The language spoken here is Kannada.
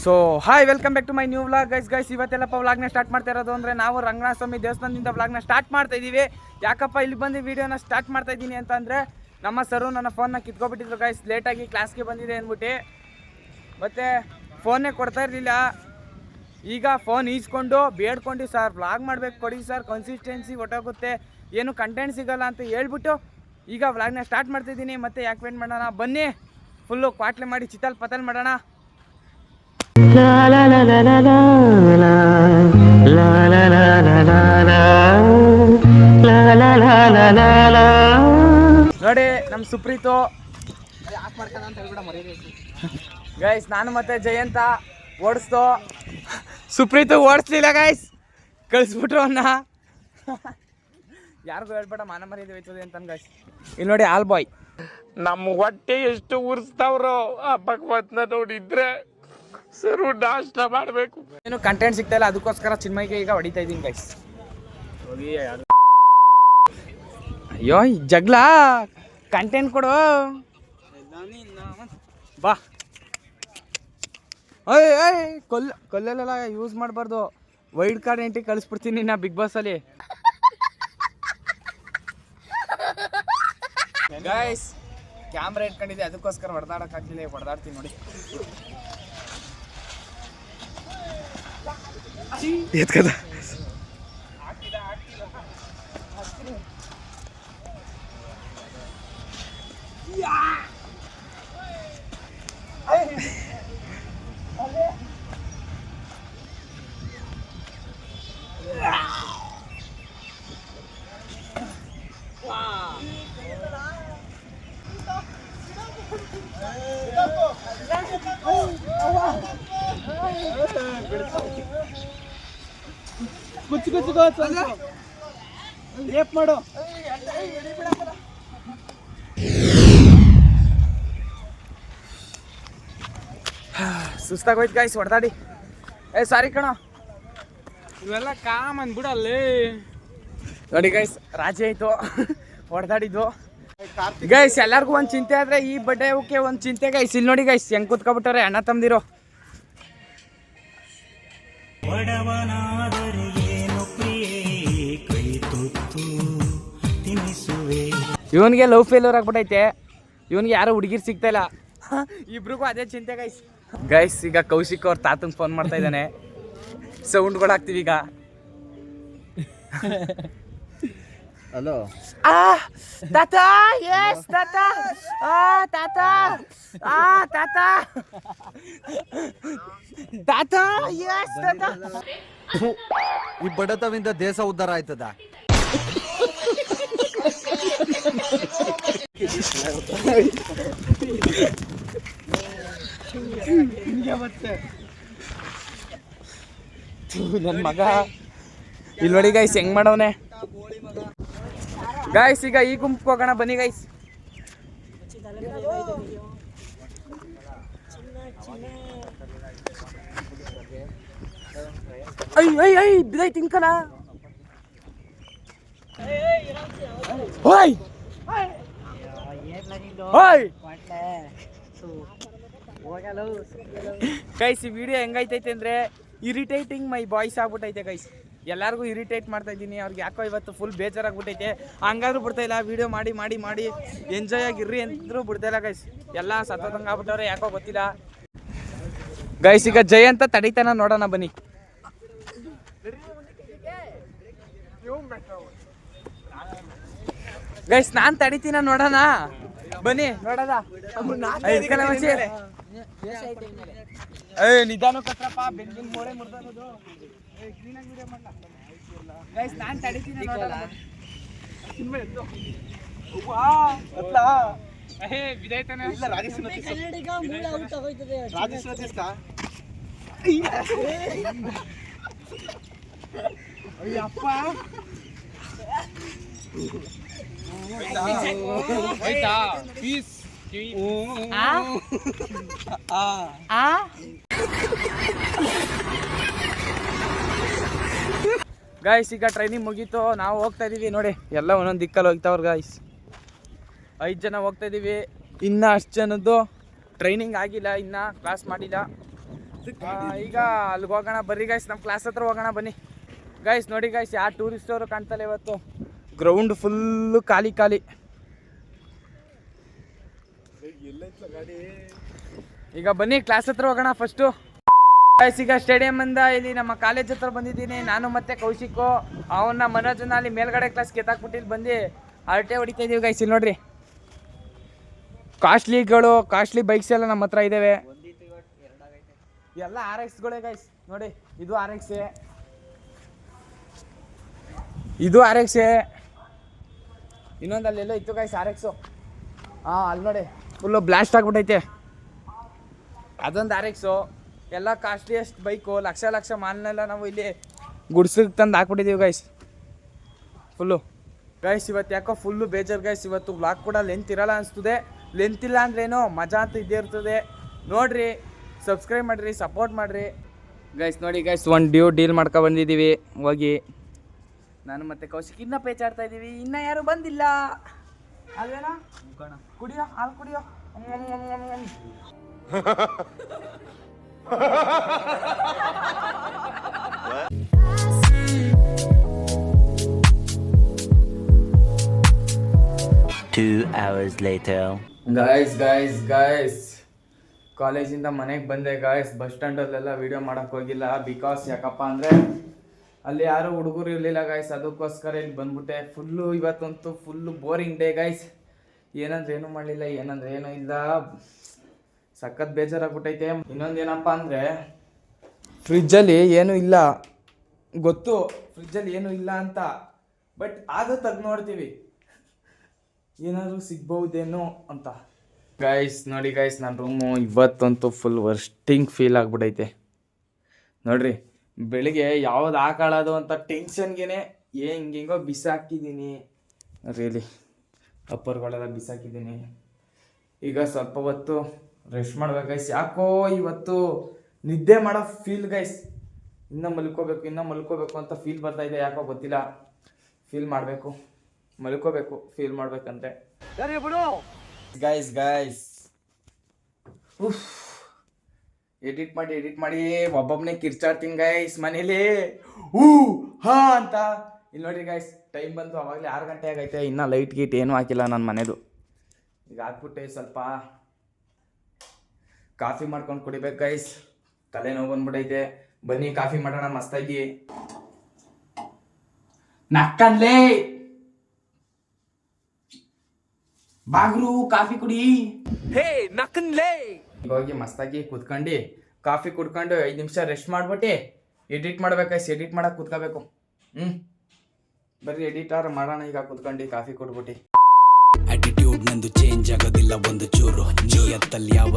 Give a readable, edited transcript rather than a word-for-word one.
So hi, welcome back to my new vlog. Guys ಇವತ್ತೆಲ್ಲಪ್ಪ ವ್ಲಾಗ್ನ ಸ್ಟಾರ್ಟ್ ಮಾಡ್ತಾ ಇರೋದು ಅಂದರೆ ನಾವು ರಂಗನಾಥ ಸ್ವಾಮಿ ದೇವಸ್ಥಾನದಿಂದ ವ್ಲಾಗ್ನ ಸ್ಟಾರ್ಟ್ ಮಾಡ್ತಾ ಇದ್ದೀವಿ. ಯಾಕಪ್ಪ ಇಲ್ಲಿ ಬಂದು ವೀಡಿಯೋನ ಸ್ಟಾರ್ಟ್ ಮಾಡ್ತಾ ಇದ್ದೀನಿ ಅಂತಂದರೆ ನಮ್ಮ ಸರು ನನ್ನ ಫೋನ್ನ ಕಿತ್ಕೊಬಿಟ್ಟಿದ್ರು ಗೈಸ್, ಲೇಟಾಗಿ ಕ್ಲಾಸ್ಗೆ ಬಂದಿದೆ ಅಂದ್ಬಿಟ್ಟು. ಮತ್ತು ಫೋನ್ನೇ ಕೊಡ್ತಾ ಇರಲಿಲ್ಲ. ಈಗ ಫೋನ್ ಈಸ್ಕೊಂಡು ಬೇಡ್ಕೊಂಡು, ಸರ್ ವ್ಲಾಗ್ ಮಾಡಬೇಕು ಕೊಡಿ ಸರ್, ಕನ್ಸಿಸ್ಟೆನ್ಸಿ ಹೊಟ್ಟೋಗುತ್ತೆ, ಏನು ಕಂಟೆಂಟ್ ಸಿಗೋಲ್ಲ ಅಂತ ಹೇಳ್ಬಿಟ್ಟು ಈಗ ವ್ಲಾಗ್ನ ಸ್ಟಾರ್ಟ್ ಮಾಡ್ತಿದ್ದೀನಿ. ಮತ್ತು ಯಾಕೆ ವೇಟ್ ಮಾಡೋಣ, ಬನ್ನಿ ಫುಲ್ಲು ಕ್ವಾಟ್ಲೆ ಮಾಡಿ ಚಿತ್ತಲ್ ಪತಲ್ ಮಾಡೋಣ. ನೋಡಿ ನಮ್ಮ ಸುಪ್ರೀತು ಗೈಸ್, ನಾನು ಮತ್ತೆ ಜಯಂತ ಓಡಿಸ್ತು, ಸುಪ್ರೀತು ಓಡಿಸ್ಲಿಲ್ಲ ಗೈಸ್, ಕಳಿಸ್ಬಿಟ್ರು ಅವನ್ನ. ಯಾರಿಗೂ ಹೇಳ್ಬೇಡ, ಮಾನ ಮರ್ಯಾದೆ ಹೋಯ್ತದೆ ಅಂತ ಗೈಸ್. ಇಲ್ಲಿ ನೋಡಿ ಆಲ್ ಬಾಯ್, ನಮ್ಮ ಹೊಟ್ಟೆ ಎಷ್ಟು ಉರ್ಸ್ತಾವ್ರೋ ಆ ಭಗವಂತನ ನೋಡಿದ್ರೆ ಸರು ನಾಷ್ಟ ಮಾಡಬೇಕು. ಏನು ಕಂಟೆಂಟ್ ಸಿಗ್ತಾ ಇಲ್ಲ, ಅದಕ್ಕೋಸ್ಕರ ಚಿನ್ಮಯ್ಗೆ ಈಗ ಹೊಡಿತಾ ಇದ್ದೀನಿ ಗೈಸ್. ಅಯ್ಯೋ ಜಗ್ಲ, ಕಂಟೆಂಟ್ ಕೊಡು ಬಾ. ಏಯ್ ಕೊಲ್ಲೆಲ್ಲ ಯೂಸ್ ಮಾಡಬಾರ್ದು, ವೈಲ್ಡ್ ಕಾರ್ಡ್ ಎಂಟ್ರಿ ಕಳಿಸ್ಬಿಡ್ತೀನಿ ನಾ ಬಿಗ್ ಬಾಸಲ್ಲಿ. ಗೈಸ್ ಕ್ಯಾಮ್ರಾ ಇಟ್ಕೊಂಡಿದ್ದೆ, ಅದಕ್ಕೋಸ್ಕರ ಹೊಡೆದಾಡಕ್ಕಾಗ್ತಿಲ್ಲ, ಹೊಡೆದಾಡ್ತೀನಿ ನೋಡಿ. ಎತ್ಕದ ರೇಪ್ ಮಾಡು. ಸುಸ್ತಾಗೋಯ್ತು ಗೈಸ್ ಹೊಡೆದಾಡಿ. ಸಾರಿ ಕಣ, ಇವೆಲ್ಲ ಕಾಮನ್ ಬಿಡಲ್ಲಿ. ನೋಡಿ ಗೈಸ್, ರಾಜಿ ಆಯ್ತು ಹೊಡೆದಾಡಿದ್ದು. ಗೈಸ್ ಎಲ್ಲರಿಗೂ ಒಂದು ಚಿಂತೆ ಆದರೆ ಈ ಬಡ್ಡೆ ಓಕೆ ಒಂದು ಚಿಂತೆ ಗೈಸ್. ಇಲ್ಲಿ ನೋಡಿ ಗೈಸ್ ಹೆಂಗೆ ಕೂತ್ಕೊಬಿಟ್ಟಾರೆ ಅಣ್ಣ ತಮ್ಮದಿರೋ. ಇವನಿಗೆ ಲವ್ ಫೇಲ್ಯೂರ್ ಆಗ್ಬಿಟ್ಟೈತೆ, ಇವನಿಗೆ ಯಾರೋ ಹುಡುಗಿರು ಸಿಗ್ತಾ ಇಲ್ಲ, ಇಬ್ರಿಗೂ ಅದೇ ಚಿಂತೆ ಗೈಸ್. ಗೈಸ್ ಈಗ ಕೌಶಿಕ್ ಅವ್ರ ತಾತಂಗೆ ಫೋನ್ ಮಾಡ್ತಾ ಇದ್ದಾನೆ, ಸೌಂಡ್ಗಳು ಹಾಕ್ತೀವಿ ಈಗ. ಹಲೋ ತಾತ, ಎಸ್ ತಾತ, ತಾತ, ತಾತ, ತಾತ, ಎಸ್ ತಾತ. ಈ ಬಡತವಿಂದ ದೇಶ ಉದ್ಧಾರ ಆಯ್ತದ. ನನ್ನ ಮಗ ಇಲ್ಲಿ ನೋಡಿ ಗೈಸ್ ಹೆಂಗ್ ಮಾಡವನೆ. ಗೈಸ್ ಈಗ ಈ ಗುಂಪು ಹೋಗೋಣ ಬನ್ನಿ ಗೈಸ್. ಐ ಬಿದೈ ತಿನ್ಕನ. ಓಯ್ ಓಯ್ ಗೈಸ್, ಈ ವಿಡಿಯೋ ಹೆಂಗೈತೈತೆ ಅಂದರೆ ಇರಿಟೇಟಿಂಗ್ ಮೈ ಬಾಯ್ಸ್ ಆಗ್ಬಿಟ್ಟೈತೆ ಗೈಸ್. ಎಲ್ಲರಿಗೂ ಇರಿಟೇಟ್ ಮಾಡ್ತಾ ಇದ್ದೀನಿ, ಅವ್ರಿಗೆ ಯಾಕೋ ಇವತ್ತು ಫುಲ್ ಬೇಜಾರಾಗ್ಬಿಟ್ಟೈತೆ. ಹಂಗಾದ್ರೂ ಬಿಡ್ತಾಯಿಲ್ಲ, ವೀಡಿಯೋ ಮಾಡಿ ಮಾಡಿ ಮಾಡಿ ಎಂಜಾಯ್ ಆಗಿರ್ರಿ ಅಂದ್ರೂ ಬಿಡ್ತಾಯಿಲ್ಲ ಗೈಸ್. ಎಲ್ಲ ಸತ್ತೋದಂಗೆ ಆಗ್ಬಿಟ್ಟವ್ರೆ, ಯಾಕೋ ಗೊತ್ತಿಲ್ಲ ಗೈಸ್. ಈಗ ಜಯಂತ ತಡಿತಾನ, ನೋಡೋಣ ಬನ್ನಿ. ಗೈಸ್ ನಾನು ತಡಿತೀನ, ನೋಡೋಣ ಬನ್ನಿ, ನೋಡೋದ. ನಿಧಾನ ಕತ್ರಪ್ಪ, ಬೆಂಗಿನ ಮೋಳೆ ಮುರ್ದೋದು. ಕ್ಲೀನಾಗಿ ವಿಡಿಯೋ ಮಾಡಲ ಗೈಸ್, ನಾನು ತಡಿತೀನಿ ನೋಡೋಣ. ಬಿದಾಯ್ತಾನೆ ಇಲ್ಲ, ರಾಜೇಶ್ ಅಯ್ಯಪ್ಪ ಹೋಯ್ತಾ ಪೀಸ್. ಗಾಯ್ಸ್ ಈಗ ಟ್ರೈನಿಂಗ್ ಮುಗೀತು, ನಾವು ಹೋಗ್ತಾ ಇದೀವಿ ನೋಡಿ. ಎಲ್ಲ ಒಂದೊಂದು ದಿಕ್ಕಲ್ಲಿ ಹೋಗ್ತಾವ್ರ ಗಾಯ್ಸ್. 5 ಜನ ಹೋಗ್ತಾ ಇದೀವಿ. ಇನ್ನು ಅಷ್ಟು ಜನದ್ದು ಟ್ರೈನಿಂಗ್ ಆಗಿಲ್ಲ, ಇನ್ನು ಕ್ಲಾಸ್ ಮಾಡಿಲ್ಲ. ಈಗ ಅಲ್ಲಿಗೆ ಹೋಗೋಣ ಬರ್ರಿ ಗೈಸ್, ನಮ್ಮ ಕ್ಲಾಸ್ ಹತ್ರ ಹೋಗೋಣ ಬನ್ನಿ ಗೈಸ್. ನೋಡಿ ಗೈಸ್, ಯಾವ ಟೂರಿಸ್ಟ್ ಅವರು ಕಾಣ್ತಲ್ಲ ಇವತ್ತು. ಗ್ರೌಂಡ್ ಫುಲ್ಲು ಖಾಲಿ ಖಾಲಿ. ಈಗ ಬನ್ನಿ ಕ್ಲಾಸ್ ಹತ್ರ ಹೋಗೋಣ ಫಸ್ಟು ಗೈಸ್. ಈಗ ಸ್ಟೇಡಿಯಂ ಇಂದ ಇಲ್ಲಿ ನಮ್ಮ ಕಾಲೇಜ್ ಹತ್ರ ಬಂದಿದ್ದೀನಿ ನಾನು ಮತ್ತೆ ಕೌಶಿಕು. ಅವನ್ನ ಮನೋಜನ ಅಲ್ಲಿ ಮೇಲ್ಗಡೆ ಕ್ಲಾಸ್ ಕೆತ್ತಾಕ್ಬಿಟ್ಟು ಇಲ್ಲಿ ಬಂದು ಹರಟೆ ಹೊಡಿತಾ ಇದೀವಿ ಗೈಸ್. ಇಲ್ಲಿ ನೋಡ್ರಿ, ಕಾಸ್ಟ್ಲಿ ಬೈಕ್ಸ್ ಎಲ್ಲ ನಮ್ಮ ಹತ್ರ ಇದ್ದಾವೆ. ಎಲ್ಲ RX-ಗಳೇ ಗೈಸ್. ನೋಡಿ, ಇದು RX, ಇದು RX, ಇನ್ನೊಂದು ಅಲ್ಲೆಲ್ಲ ಇತ್ತು ಗೈಸ್ RX. ಅಲ್ಲಿ ನೋಡಿ ಫುಲ್ಲು ಬ್ಲಾಸ್ಟ್ ಆಗ್ಬಿಟ್ಟೈತೆ, ಅದೊಂದು RX. ಎಲ್ಲ ಕಾಸ್ಟ್ಲಿಯಸ್ಟ್ ಬೈಕು, ಲಕ್ಷ ಮಾಲ್ನೆಲ್ಲ ನಾವು ಇಲ್ಲಿ ಗುಡ್ಸಿಗೆ ತಂದು ಹಾಕ್ಬಿಟ್ಟಿದ್ದೀವಿ ಗೈಸ್ ಫುಲ್ಲು. ಗೈಸ್ ಇವತ್ತು ಯಾಕೋ ಫುಲ್ಲು ಬೇಜಾರು ಗೈಸ್. ಇವತ್ತು ವ್ಲಾಗ್ ಕೂಡ ಲೆಂತ್ ಇರಲ್ಲ ಅನಿಸ್ತದೆ. ಲೆಂತ್ ಇಲ್ಲ ಅಂದ್ರೇನೋ ಮಜಾ ಅಂತ ಇದ್ದೇ ಇರ್ತದೆ. ನೋಡಿರಿ, ಸಬ್ಸ್ಕ್ರೈಬ್ ಮಾಡಿರಿ, ಸಪೋರ್ಟ್ ಮಾಡಿರಿ ಗೈಸ್. ನೋಡಿ ಗೈಸ್, ಒಂದು ಡೀಲ್ ಮಾಡ್ಕೊ ಬಂದಿದ್ದೀವಿ ಹೋಗಿ. ನಾನು ಮತ್ತೆ ಕೌಶಿಕ್ ಇನ್ನೂ ಪೇಚಾಡ್ತಾ ಇದ್ದೀವಿ, ಇನ್ನೂ ಯಾರು ಬಂದಿಲ್ಲ ಅಲ್ವೇನಾ? ಕುಡಿಯೋ ಹಾಲು ಕುಡಿಯೋ. 2 hours later. ಗೈಸ್ ಕಾಲೇಜಿಂದ ಮನೆಗೆ ಬಂದೆ ಗೈಸ್. ಬಸ್ ಸ್ಟ್ಯಾಂಡಲ್ಲೆಲ್ಲ ವೀಡಿಯೋ ಮಾಡೋಕ್ಕೆ ಹೋಗಿಲ್ಲ, ಬಿಕಾಸ್ ಯಾಕಪ್ಪ ಅಂದರೆ ಅಲ್ಲಿ ಯಾರು ಹುಡುಗರು ಇರಲಿಲ್ಲ ಗೈಸ್. ಅದಕ್ಕೋಸ್ಕರ ಇಲ್ಲಿ ಬಂದ್ಬಿಟ್ಟೆ. ಫುಲ್ಲು ಇವತ್ತಂತೂ ಫುಲ್ಲು ಬೋರಿಂಗ್ ಡೇ ಗೈಸ್. ಏನಂದ್ರೆ ಏನೂ ಮಾಡಲಿಲ್ಲ, ಏನಂದ್ರೆ ಏನೂ ಇಲ್ಲ, ಸಖತ್ ಬೇಜಾರಾಗ್ಬಿಟ್ಟೈತೆ. ಇನ್ನೊಂದು ಏನಪ್ಪ ಅಂದರೆ ಫ್ರಿಜ್ಜಲ್ಲಿ ಏನೂ ಇಲ್ಲ, ಗೊತ್ತು ಫ್ರಿಜ್ಜಲ್ಲಿ ಏನೂ ಇಲ್ಲ ಅಂತ, ಬಟ್ ಆದರೂ ತೆಗ್ದು ನೋಡ್ತೀವಿ ಏನಾದರೂ ಸಿಗ್ಬಹುದೇನೋ ಅಂತ. ಗೈಸ್ ನೋಡಿ ಗೈಸ್, ನನ್ನ ರೂಮು ಇವತ್ತಂತೂ ಫುಲ್ ವರ್ಸ್ಟಿಂಗ್ ಫೀಲ್ ಆಗ್ಬಿಟ್ಟೈತೆ. ನೋಡ್ರಿ, ಬೆಳಿಗ್ಗೆ ಯಾವ್ದು ಹಾಕೊಳ್ಳೋದು ಅಂತ ಟೆನ್ಷನ್ಗೆ ಹೆಂಗೋ ಬಿಸಾಕಿದ್ದೀನಿ. ರಿಯಲಿ ಅಪ್ಪರ್ಗಳೆಲ್ಲ ಬಿಸಾಕಿದ್ದೀನಿ. ಈಗ ಸ್ವಲ್ಪ ಹೊತ್ತು ರೆಸ್ಟ್ ಮಾಡ್ಬೇಕು ಗೈಸ್. ಯಾಕೋ ಇವತ್ತು ನಿದ್ದೆ ಮಾಡೋ ಫೀಲ್ ಗೈಸ್. ಇನ್ನೂ ಮಲ್ಕೋಬೇಕು ಅಂತ ಫೀಲ್ ಬರ್ತಾಯಿದೆ. ಯಾಕೋ ಗೊತ್ತಿಲ್ಲ, ಫೀಲ್ ಮಾಡಬೇಕು, ಮಲ್ಕೋಬೇಕು ಫೀಲ್ ಮಾಡ್ಬೇಕಂತೆ ಗೈಸ್. ಎಡಿಟ್ ಮಾಡಿ ಒಬ್ಬೊಬ್ಬನೇ ಕಿರ್ಚಾಡ್ತೀನಿ ಗೈಸ್ ಮನೇಲಿ ಹಾ ಅಂತ. ಇಲ್ಲಿ ನೋಡ್ರಿ ಗೈಸ್, ಟೈಮ್ ಬಂತು, ಅವಾಗಲೇ 6 ಗಂಟೆ ಆಗೈತೆ. ಇನ್ನೂ ಲೈಟ್ ಗೀಟ್ ಏನೂ ಹಾಕಿಲ್ಲ ನನ್ನ ಮನೆದು. ಈಗ ಹಾಕ್ಬಿಟ್ಟೆ ಸ್ವಲ್ಪ ಕಾಫಿ ಮಾಡ್ಕೊಂಡು ಕುಡಿಬೇಕು ಗೈಸ್. ತಲೆನೋವು ಬಂದ್ಬಿಟ್ಟೈತೆ. ಬನ್ನಿ ಕಾಫಿ ಮಾಡೋಣ ಮಸ್ತಾಗಿ. ನಕ್ಕನ್ಲೇ ಬಾಗ್ರು ಕಾಫಿ ಕುಡಿ. ಹೇ ನಕ್ಕನ್ಲೇ. ಈಗ ಹೋಗಿ ಮಸ್ತಾಗಿ ಕುತ್ಕೊಂಡು ಕಾಫಿ ಕುಡ್ಕೊಂಡು 5 ನಿಮಿಷ ರೆಸ್ಟ್ ಮಾಡ್ಬಿಟ್ಟು ಎಡಿಟ್ ಮಾಡ್ಬೇಕೈಸ್. ಎಡಿಟ್ ಮಾಡಕ್ಕೆ ಕುತ್ಕೋಬೇಕು. ಬರ್ರಿ ಎಡಿಟರ್ ಮಾಡೋಣ ಈಗ ಕುತ್ಕೊಂಡು ಕಾಫಿ ಕುಡ್ಬಿಟ್ಟು. ಆಟಿಟ್ಯೂಡ್ ನಂದು ಚೇಂಜ್ ಆಗೋದಿಲ್ಲ ಒಂದು ಚೂರು, ನಿಯತ್ತಲ್ಲಿ ಯಾವ